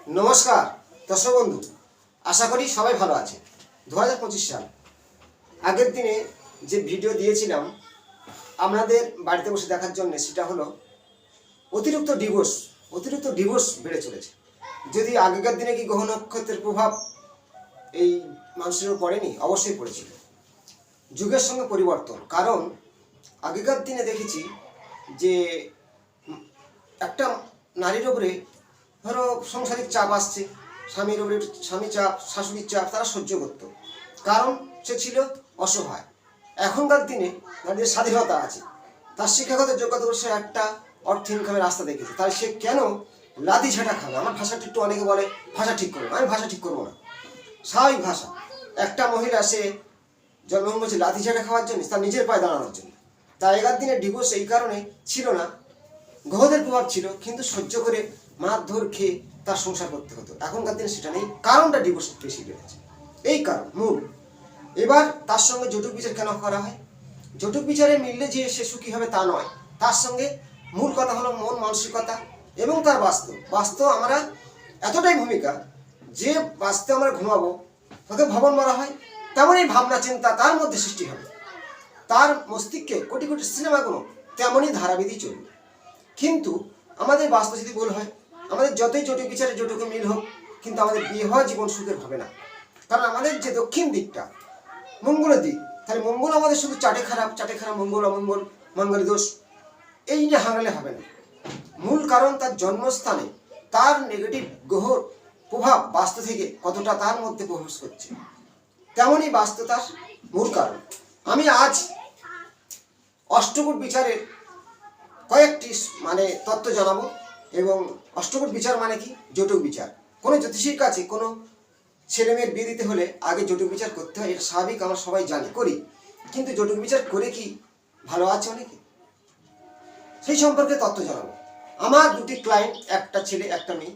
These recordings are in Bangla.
নমস্কার দর্শক বন্ধু, আশা করি সবাই ভালো আছে। 2025 সাল আগের দিনে যে ভিডিও দিয়েছিলাম আপনাদের বাড়িতে বসে দেখার জন্য, সেটা হলো অতিরিক্ত ডিভোর্স বেড়ে চলেছে। যদি আগেকার দিনে কি গ্রহ নক্ষত্রের প্রভাব এই মানুষের উপর পড়েনি? অবশ্যই পড়েছিল। যুগের সঙ্গে পরিবর্তন, কারণ আগেকার দিনে দেখেছি যে একটা নারীর ওপরে ধরো সাংসারিক চাপ আসছে, স্বামীর ওপরে স্বামী চাপ, শাশুড়ির চাপ, তারা সহ্য করত, কারণ সে ছিল অসহায়। এখনকার দিনে নারীদের স্বাধীনতা আছে, তার শিক্ষাগত যোগ্যতা সে একটা অর্থ ইনকামের রাস্তা দেখেছে, তাই সে কেন লাঠি ঝাঁটা খাবে? আমার ভাষাটা একটু, অনেকে বলে ভাষা ঠিক করবো, আমি ভাষা ঠিক করবো না, স্বাভাবিক ভাষা। একটা মহিলা সে জন্মগ্রহণ করছে লাঠি ঝাঁটা খাওয়ার জন্য, তার নিজের পায়ে দাঁড়ানোর জন্য। তাই আগেকার দিনে ডিভোর্স এই কারণে ছিল না, গ্রহদের প্রভাব ছিল, কিন্তু সহ্য করে মারধর খেয়ে তার সংসার করতে হতো। এখনকার দিনে সেটা নেই, কারণটা ডিভোর্স বেশি বেড়েছে, এই কারণ মূল। এবার তার সঙ্গে যৌতুক বিচার কেন করা হয়? যৌতুক বিচারে মিললে যে সে সুখী হবে তা নয়, তার সঙ্গে মূল কথা হলো মন মানসিকতা এবং তার বাস্তব আমরা এতটাই ভূমিকা যে বাস্তবে আমরা ঘুমাবো, তাকে ভবন বলা হয়, তেমনই ভাবনা চিন্তা তার মধ্যে সৃষ্টি হবে, তার মস্তিষ্কে কোটি কোটি সিনেমাগুলো তেমনই ধারাবিধি চলবে। কিন্তু আমাদের বাস্তব যদি ভুল হয়, আমাদের যতই যৌতুক বিচারে যৌতুকে মিল হোক, কিন্তু আমাদের বিয়ে হওয়া জীবন সুখের হবে না। কারণ আমাদের যে দক্ষিণ দিকটা মঙ্গলের দিক, তাহলে মঙ্গল আমাদের শুধু চাটে খারাপ মঙ্গল অমঙ্গল, মঙ্গলের দোষ, এই নিয়ে হারালে হবে না। মূল কারণ তার জন্মস্থানে তার নেগেটিভ গ্রহর প্রভাব বাস্তু থেকে কতটা তার মধ্যে প্রবেশ করছে, তেমনই বাস্তু তার মূল কারণ। আমি আজ অষ্টকূট বিচারের কয়েকটি তত্ত্ব জানাবো। এবং অষ্টকূট বিচার মানে কি? যৌতুক বিচার। কোনো জ্যোতিষীর কাছে কোনো ছেলে মেয়ের বিয়ে দিতে হলে আগে যৌতুক বিচার করতে হয়, এটা স্বাভাবিক, আমরা সবাই জানি, করি। কিন্তু যৌতুক বিচার করে কি ভালো আছে অনেকে? সেই সম্পর্কে তত্ত্ব জানাবো। আমার দুটি ক্লায়েন্ট, একটা ছেলে একটা মেয়ে,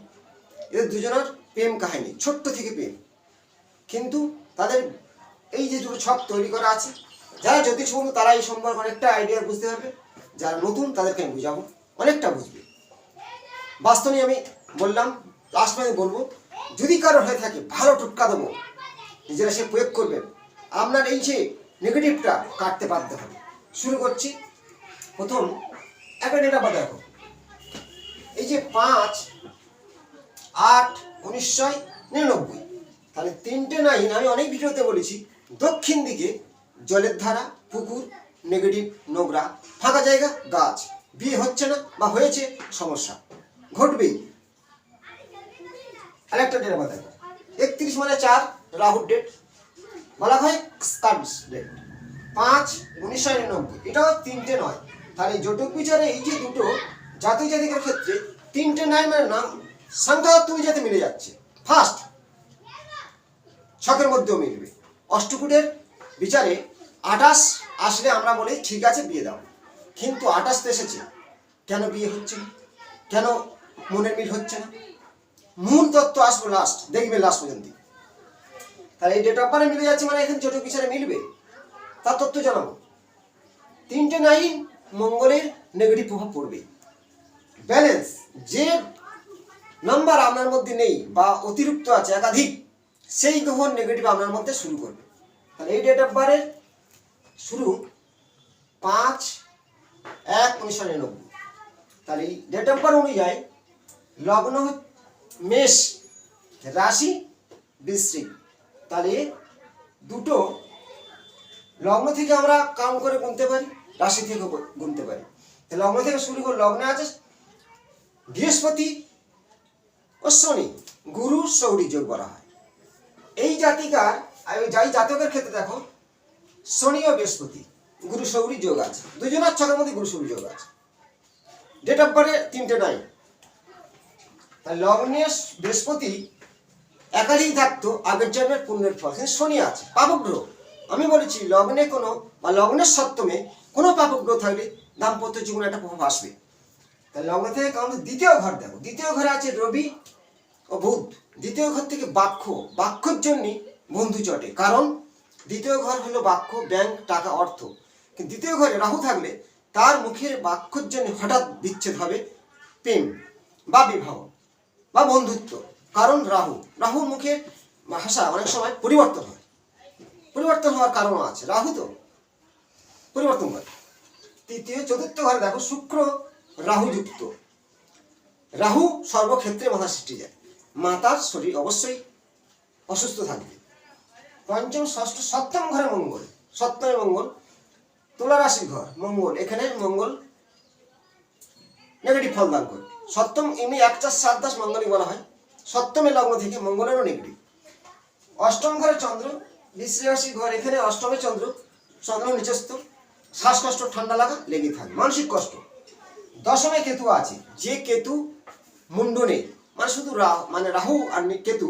এদের দুজনের প্রেম কাহিনী, ছোট্ট থেকে প্রেম, কিন্তু তাদের এই যে দুটো ছক তৈরি করা আছে, যারা জ্যোতিষ বন্ধু তারা এই সম্পর্কে অনেকটা আইডিয়া বুঝতে পারবে, যারা নতুন তাদেরকে আমি বুঝাবো, অনেকটা বুঝবে। বাস্তব নিয়ে আমি বললাম, লাস্ট আমি বলবো, যদি কারো হয়ে থাকে ভালো টোটকা দেবো, নিজেরা সে প্রয়োগ করবেন, আপনার এই যে নেগেটিভটা কাটতে বাধ্য হবে। শুরু করছি। প্রথম একটা ডেটা বা দেখো, এই যে 5-8-1999, তাহলে 3টে লাইন আমি অনেক ভিডিওতে বলেছি। দক্ষিণ দিকে জলের ধারা, পুকুর, নেগেটিভ, নোংরা, ফাঁকা জায়গা, গাছ, বিয়ে হচ্ছে না বা হয়েছে, সমস্যা ঘটবেই। আরেকটা ডেট আবার দেখো, 31 মানে 4, রাহুর ডেট, বলা হয় স্কার্স ডেট, 5-1999, এটাও 3টে নয়। তাহলে যৌতুক বিচারে এই যে দুটো জাতক জাতিকার ক্ষেত্রে 3টে নয় মানে নাম সংখ্যা তুমি যাতে মিলে যাচ্ছে, ফার্স্ট ছকের মধ্যেও মিলবে। অষ্টকূটের বিচারে 28 আসলে আমরা বলি ঠিক আছে বিয়ে দাও, কিন্তু 28 তো এসেছে, কেন বিয়ে হচ্ছে না, কেন মনের মিল হচ্ছে না? মূল তত্ত্ব আসবো লাস্ট, দেখবে লাস্ট পর্যন্ত। তাহলে এই ডেট অফ বার্থে মিলে যাচ্ছে মানে এখানে যৌতুক বিচারে মিলবে, তার তত্ত্ব জানাবো। 3টে নাইন মঙ্গলের নেগেটিভ প্রভাব পড়বে। ব্যালেন্স যে নাম্বার আপনার মধ্যে নেই বা অতিরিক্ত আছে একাধিক, সেই গ্রহর নেগেটিভ আপনার মধ্যে শুরু করবে। তাহলে এই ডেট অফ বার্থের শুরু 5-1-1999। তাহলে এই ডেট অফ বার্থ অনুযায়ী লগ্ন মেষ, রাশি বৃশ্চিক। তাহলে দুটো লগ্ন থেকে আমরা কাউন্ট করে গুনতে পারি, রাশি থেকে গুনতে পারি। লগ্ন থেকে শুরু করে লগ্নে আছে বৃহস্পতি ও শনি, গুরু সৌরী যোগ বলা হয়। এই জাতিকার যাই জাতকের ক্ষেত্রে দেখো, শনি ও বৃহস্পতি গুরু সৌরী যোগ আছে, দুজনের ছকের মধ্যে গুরু সৌরী যোগ আছে। ডেট অফ বার্থে 3টে নয়। তাহলে লগ্নে বৃহস্পতি একাধিক থাকতো আগের জন্মের পুণ্যের ফল, কিন্তু শনি আছে পাপগ্রহ। আমি বলেছি লগ্নে কোনো বা লগ্নের সপ্তমে কোনো পাপগ্রহ থাকলে দাম্পত্য জীবনে একটা প্রভাব আসবে। তাহলে লগ্ন থেকে কারণ দ্বিতীয় ঘর দেখো, দ্বিতীয় ঘরে আছে রবি ও বুধ। দ্বিতীয় ঘর থেকে বাক্যর জন্য বন্ধু চটে, কারণ দ্বিতীয় ঘর হলো বাক্য, ব্যাংক, টাকা, অর্থ। কিন্তু দ্বিতীয় ঘরে রাহু থাকলে তার মুখের বাক্যর জন্য হঠাৎ বিচ্ছেদ হবে, প্রেম বা বিবাহ বা বন্ধুত্ব। কারণ রাহুর মুখে ভাষা অনেক সময় পরিবর্তন হয়, পরিবর্তন হওয়ার কারণও আছে, রাহু তো পরিবর্তন করে। তৃতীয় চতুর্থ ঘরে দেখো শুক্র রাহু যুক্ত, রাহু সর্বক্ষেত্রে মাথা সৃষ্টি যায়, মাতার শরীর অবশ্যই অসুস্থ থাকবে। পঞ্চম ষষ্ঠ সপ্তম ঘরে মঙ্গল, সপ্তমে মঙ্গল, তুলা রাশির ঘর মঙ্গল, এখানে মঙ্গল নেগেটিভ ফল দান করে। সপ্তম এমনি 1 4 7 10 মঙ্গলই বলা হয়, সপ্তমে লগ্ন থেকে মঙ্গলেরও নেগেটিভ। অষ্টম ঘরে চন্দ্র, বৃশ্চিক রাশির ঘর, এখানে অষ্টমে চন্দ্র, চন্দ্র নিচস্থ, শ্বাসকষ্ট ঠান্ডা লাগা লেগে থাকে, মানসিক কষ্ট। দশমে কেতু আছে, যে কেতু মুন্ডনে মানে শুধু রাহু আর কেতু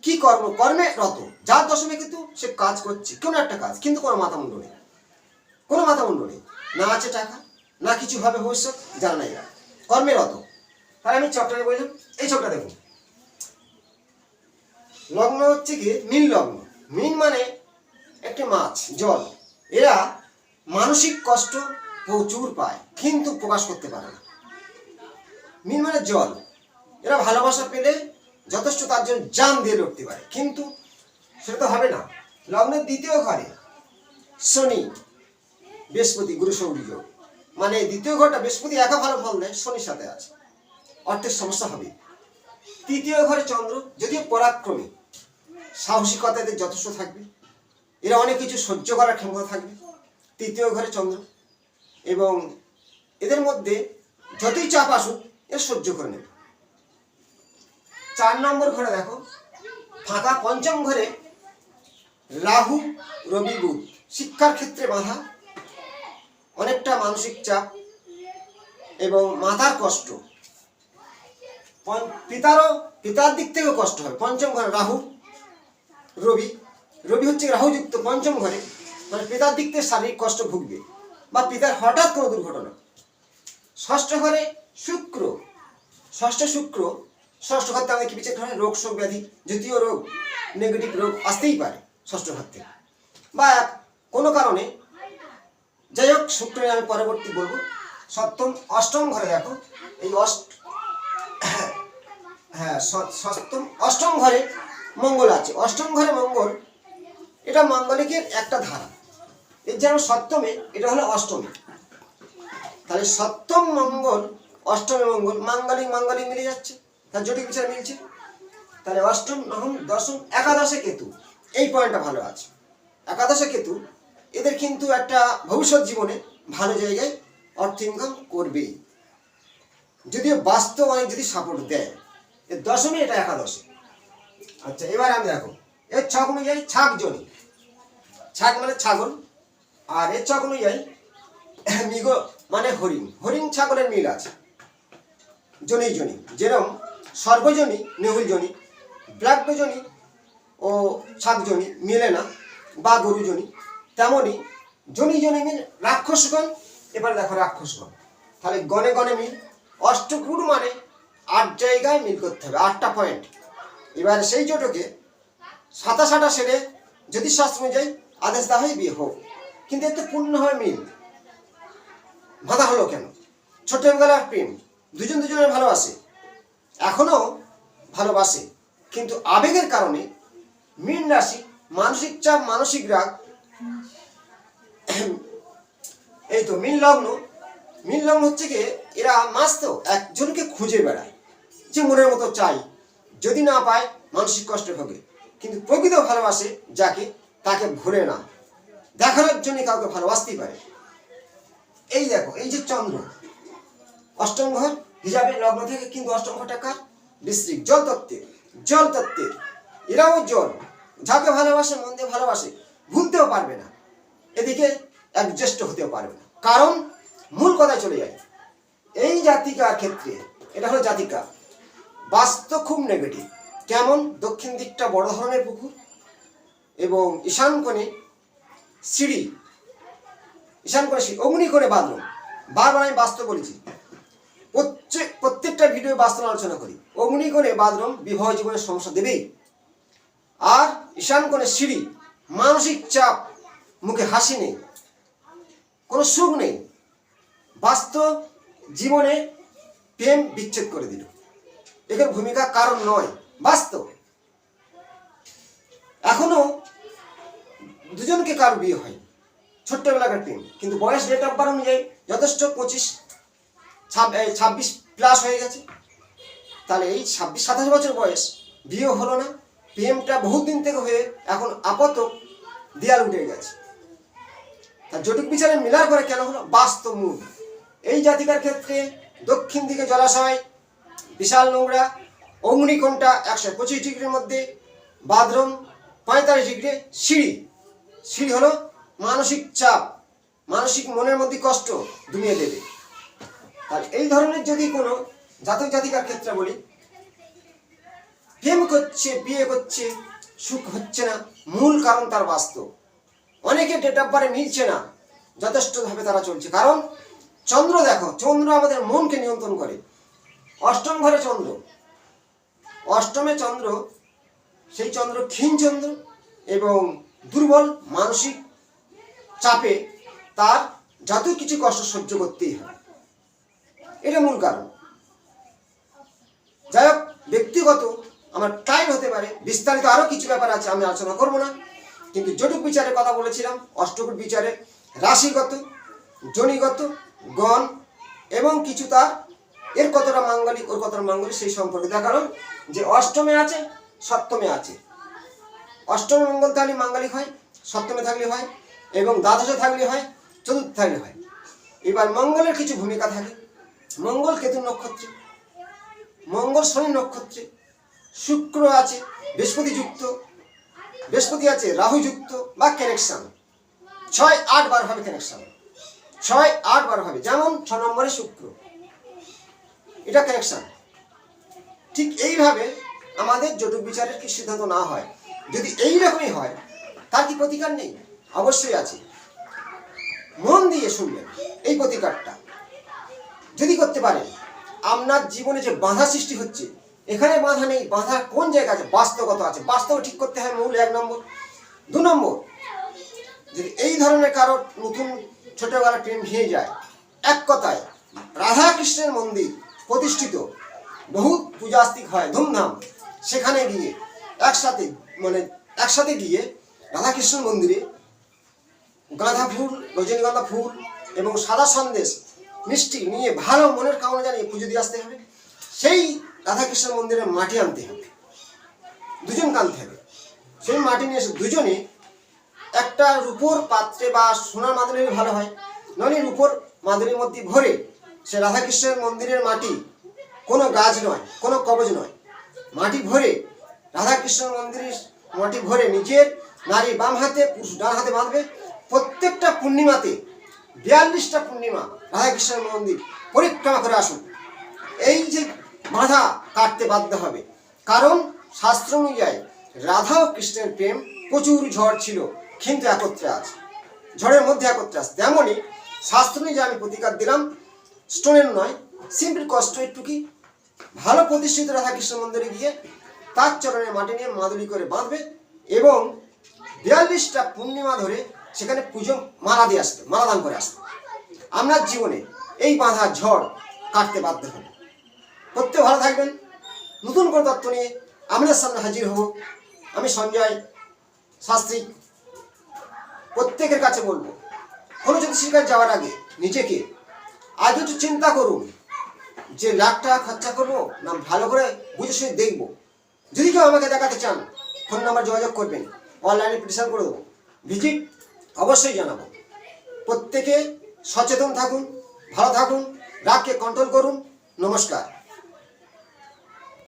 কি কর্মে রত, যার দশমে কেতু সে কাজ করছে কোনো একটা কাজ, কিন্তু কোনো মাথা মুন্ড নেই, কোনো মাথা মুন্ড নেই, না আছে টাকা, না কিছু হবে ভবিষ্যৎ জানা নাই, কর্মে রত। তাহলে আমি চক্রটা বললাম, এই চক্রটা দেখুন, লগ্ন হচ্ছে কি মীন লগ্ন, মীন মানে একটি মাছ, জল, এরা মানসিক কষ্ট প্রচুর পায় কিন্তু প্রকাশ করতে পারে না। মীন মানে জল, এরা ভালোবাসা পেলে যথেষ্ট তার জন্য জান দিয়ে লড়তে পারে, কিন্তু সেটা তো হবে না। লগ্নের দ্বিতীয় ঘরে শনি বৃহস্পতি গুরু সৌরী যোগ, মানে দ্বিতীয় ঘরটা বৃহস্পতি একা ভালো ফল দেয়, শনির সাথে আছে, অর্থের সমস্যা হবে। তৃতীয় ঘরে চন্দ্র, যদিও পরাক্রমী, সাহসিকতা এদের যথেষ্ট থাকবে, এরা অনেক কিছু সহ্য করার ক্ষমতা থাকবে। তৃতীয় ঘরে চন্দ্র, এবং এদের মধ্যে যতই চাপ আসুক এর সহ্য করে নেবে। 4 নম্বর ঘরে দেখো ফাঁকা, পঞ্চম ঘরে রাহু রবি বুধ, শিক্ষার ক্ষেত্রে বাধা, অনেকটা মানসিক চাপ এবং মাথার কষ্ট, পিতার দিক থেকেও কষ্ট হয়। পঞ্চম ঘরে রাহু রবি হচ্ছে রাহু যুক্ত পঞ্চম ঘরে, মানে পিতার দিক থেকে শারীরিক কষ্ট ভুগবে বা পিতার হঠাৎ কোনো দুর্ঘটনা। ষষ্ঠ ঘরে শুক্র, ষষ্ঠ ঘর থেকে কি বিচার হয়, রোগ শোক ব্যাধি, জাতীয় রোগ, নেগেটিভ রোগ আসতেই পারে ষষ্ঠ ঘর থেকে, বা কোনো কারণে, যাই হোক শুক্র আমি পরবর্তী বলবো। অষ্টম ঘরে দেখো এই অষ্টম ঘরে মঙ্গল আছে, অষ্টম ঘরে মঙ্গল, এটা মাঙ্গলিকের একটা ধারা, এর যেন সপ্তমে, এটা হলো অষ্টমী, তাহলে সপ্তম মঙ্গল অষ্টমে মঙ্গল, মাঙ্গলিক মিলে যাচ্ছে, তার জটিল বিচার মিলছে। তাহলে অষ্টম নবম দশম একাদশে কেতু, এই পয়েন্টটা ভালো আছে, একাদশে কেতু এদের কিন্তু একটা ভবিষ্যৎ জীবনে ভালো জায়গায় অর্থ ইনকাম করবেই, যদিও বাস্তব অনেক যদি সাপোর্ট দেয়। এর দশমে, এটা একাদশে। আচ্ছা এবার আমি দেখো এর ছক অনুযায়ী ছাগ মানে ছাগল, আর এর ছক অনুযায়ী মৃগ মানে হরিণ ছাগলের মিল আছে। জনি যেরকম সর্বজনী নেহুলজনী, ব্ল্যাকজনী ও ছাগজনী মিলে না, বা গরুজনী, তেমনই জনি মিল রাক্ষসগণ। এবার দেখো রাক্ষসগণ, তাহলে গণে মিল, অষ্টগুরু মানে 8 জায়গায় মিল করতে হবে, 8টা পয়েন্ট। এবার সেই জোটকে 27 সেরে জ্যোতিষশাস্ত্র অনুযায়ী আদেশ দেওয়া হয় বিয়ে হোক, কিন্তু এতে পূর্ণভাবে মিল বাধা হলো কেন? ছোটবেলার প্রেম, দুজনের ভালোবাসে, এখনো ভালোবাসে, কিন্তু আবেগের কারণে মীন রাশি মানসিক চাপ, মানসিক রাগ, এই তো মীন লগ্ন হচ্ছে কি, এরা মাস তো একজনকে খুঁজে বেড়ায়, যে মনের মতো চাই, যদি না পায় মানসিক কষ্ট ভোগে, কিন্তু প্রকৃত ভালোবাসে যাকে, তাকে ভুলে না, দেখানোর জন্য কাউকে ভালোবাসতেই পারে। এই দেখো এই যে চন্দ্র অষ্টম ঘর হিসাবে লগ্ন থেকে, কিন্তু অষ্টম ঘরটা কার? বৃশ্চিক, জল তত্ত্বের, এরাও জল, যাকে ভালোবাসে, মন দিয়ে ভালোবাসে, ভুলতেও পারবে না, এদিকে অ্যাডজাস্ট হতেও পারবে না, কারণ মূল কথায় চলে যায়। এই জাতিকার ক্ষেত্রে, এটা হলো জাতিকা, বাস্তব খুব নেগেটিভ। কেমন? দক্ষিণ দিকটা বড় ধরনের পুকুর এবং ঈশান কোণে সিঁড়ি, অগ্নিকোণে বাথরুম। বারবার আমি বাস্তব বলেছি, প্রত্যেকটা ভিডিও বাস্তব আলোচনা করি। অগ্নিকোণে বাথরুম বিবাহ জীবনের সমস্যা দেবেই, আর ঈশান কোণে সিঁড়ি, মানসিক চাপ, মুখে হাসি নেই, কোনো সুখ নেই, বাস্তব জীবনে প্রেম বিচ্ছেদ করে দিল। এখানে ভূমিকা কারণ নয়, বাস্তব। এখনো দুজনকে কারো বিয়ে হয়, ছোট্টবেলাকার প্রেম, কিন্তু বয়স ডেট অফ বার্থ অনুযায়ী যথেষ্ট 26 প্লাস হয়ে গেছে। তাহলে এই 26-27 বছর বয়স, বিয়ে হলো না, প্রেমটা বহুত দিন থেকে হয়ে এখন আপাতত দেয়াল উঠে গেছে। তার জটিল বিচারে মিলার পরে কেন হলো? বাস্তব মূল। এই জাতিকার ক্ষেত্রে দক্ষিণ দিকে জলাশয়, বিশাল নোংরা, অগ্নিকোণটা 125 ডিগ্রির মধ্যে, বাথরুম 45 ডিগ্রি, সিঁড়ি হলো মানসিক চাপ, মানসিক মনের মধ্যে কষ্ট দুনিয়ে দেবে। আর এই ধরনের যদি কোনো জাতক জাতিকার ক্ষেত্রে বলি, প্রেম করছে, বিয়ে করছে, সুখ হচ্ছে না, মূল কারণ তার বাস্তব। অনেকে ডেট অফ বার্থে মিলছে না, যথেষ্টভাবে তারা চলছে। কারণ চন্দ্র দেখো, চন্দ্র আমাদের মনকে নিয়ন্ত্রণ করে। অষ্টম ঘরে চন্দ্র, অষ্টমে চন্দ্র, সেই চন্দ্র ক্ষীণ চন্দ্র এবং দুর্বল, মানসিক চাপে তার যত কিছু কষ্ট সহ্য করতেই হবে, এটা মূল কারণ। যাই হোক, ব্যক্তিগত আমার টাইম হতে পারে, বিস্তারিত আরও কিছু ব্যাপার আছে, আমি আলোচনা করব না। কিন্তু জটুক বিচারের কথা বলেছিলাম, অষ্টকুট বিচারে রাশিগত, জনিগত, গণ এবং কিছু তার এর কতটা মাঙ্গলিক, ওর কতটা মাঙ্গলিক, সেই সম্পর্কে। তার কারণ যে অষ্টমে আছে, সপ্তমে আছে। অষ্টমে মঙ্গল থাকলে মাঙ্গলিক হয়, সপ্তমে থাকলে হয়, এবং দ্বাদশে থাকলে হয়, চতুর্থ থাকলে হয়। এবার মঙ্গলের কিছু ভূমিকা থাকে। মঙ্গল কেতু নক্ষত্রে, মঙ্গল শনি নক্ষত্রে, শুক্র আছে বৃহস্পতি যুক্ত, বৃহস্পতি আছে রাহু যুক্ত বা কানেকশন 6-8-12 হবে, কানেকশন 6-8-12 হবে। যেমন 6 নম্বরে শুক্র, এটা কানেকশন। ঠিক এইভাবে আমাদের জটুক বিচারের কি সিদ্ধান্ত না হয়, যদি এইরকমই হয়, তার কি প্রতিকার নেই? অবশ্যই আছে। মন দিয়ে শুনবেন এই প্রতিকারটা যদি করতে পারেন, আপনার জীবনে যে বাধা সৃষ্টি হচ্ছে, এখানে বাধা নেই, বাধা কোন জায়গা আছে? বাস্তবগত আছে। বাস্তব ঠিক করতে হয় মূল 1 নম্বর। 2 নম্বর, যদি এই ধরনের কারো নতুন ছোটবেলা প্রেম ভেঙে যায়, এক কথায় রাধা কৃষ্ণের মন্দির প্রতিষ্ঠিত, বহুত পূজাস্তিক হয় ধুমধাম, সেখানে গিয়ে একসাথে গিয়ে রাধাকৃষ্ণ মন্দিরে গাঁদা ফুল, রজনীগন্ধা ফুল এবং সাদা সন্দেশ মিষ্টি নিয়ে ভালো মনের কামনা জানিয়ে পুজো দিয়ে আসতে হবে। সেই রাধাকৃষ্ণ মন্দিরে মাটি আনতে হবে, দুজন আনতে হবে। সেই মাটি নিয়ে এসে দুজনে একটা রূপোর পাত্রে বা সোনার মাদুলি ভালো হয়, নইলে রূপোর মাদুলির মধ্যে ভরে, সে রাধাকৃষ্ণের মন্দিরের মাটি, কোনো গাছ নয়, কোনো কবজ নয়, মাটি ভরে, রাধাকৃষ্ণের মন্দিরের মাটি ভরে নিজের নারী বাম হাতে, পুরুষ ডান হাতে বাঁধবে। প্রত্যেকটা পূর্ণিমাতে 42টা পূর্ণিমা রাধাকৃষ্ণের মন্দির পরিক্রমা করে আসুন। এই যে বাধা কাটতে বাধ্য হবে, কারণ শাস্ত্র অনুযায়ী রাধা ও কৃষ্ণের প্রেম, প্রচুর ঝড় ছিল কিন্তু একত্রে আছে, ঝড়ের মধ্যে একত্রে আছে। তেমনই শাস্ত্র অনুযায়ী আমি প্রতিকার দিলাম, স্টোনের নয়, সিম্পল কষ্ট একটুকি, ভালো প্রতিষ্ঠিত রাধাকৃষ্ণ মন্দিরে গিয়ে তার চরণে মাটি নিয়ে মাদুলি করে বাঁধবে এবং 42টা পূর্ণিমা ধরে সেখানে পুজো মালা দিয়ে আসবে, মালাদান করে আসবে। আপনার জীবনে এই বাধা ঝড় কাটতে বাধ্য হবে। প্রত্যেক ভালো থাকবেন। নতুন কোনো তত্ত্ব নিয়ে আপনার সামনে হাজির হব। আমি সঞ্জয় শাস্ত্রী। প্রত্যেকের কাছে বলবো, কোনো জ্যোতিষীর যাওয়ার আগে নিজেকে আজ একটু চিন্তা করুন যে লাখ টাকা খরচা করবো না ভালো করে বুঝে শুনে দেখবো। যদি কেউ আমাকে দেখাতে চান, ফোন নাম্বার যোগাযোগ করবেন, অনলাইনে পিটিশন করে দেবো, ভিজিট অবশ্যই জানাবো। প্রত্যেকে সচেতন থাকুন, ভালো থাকুন, রাগকে কন্ট্রোল করুন। নমস্কার।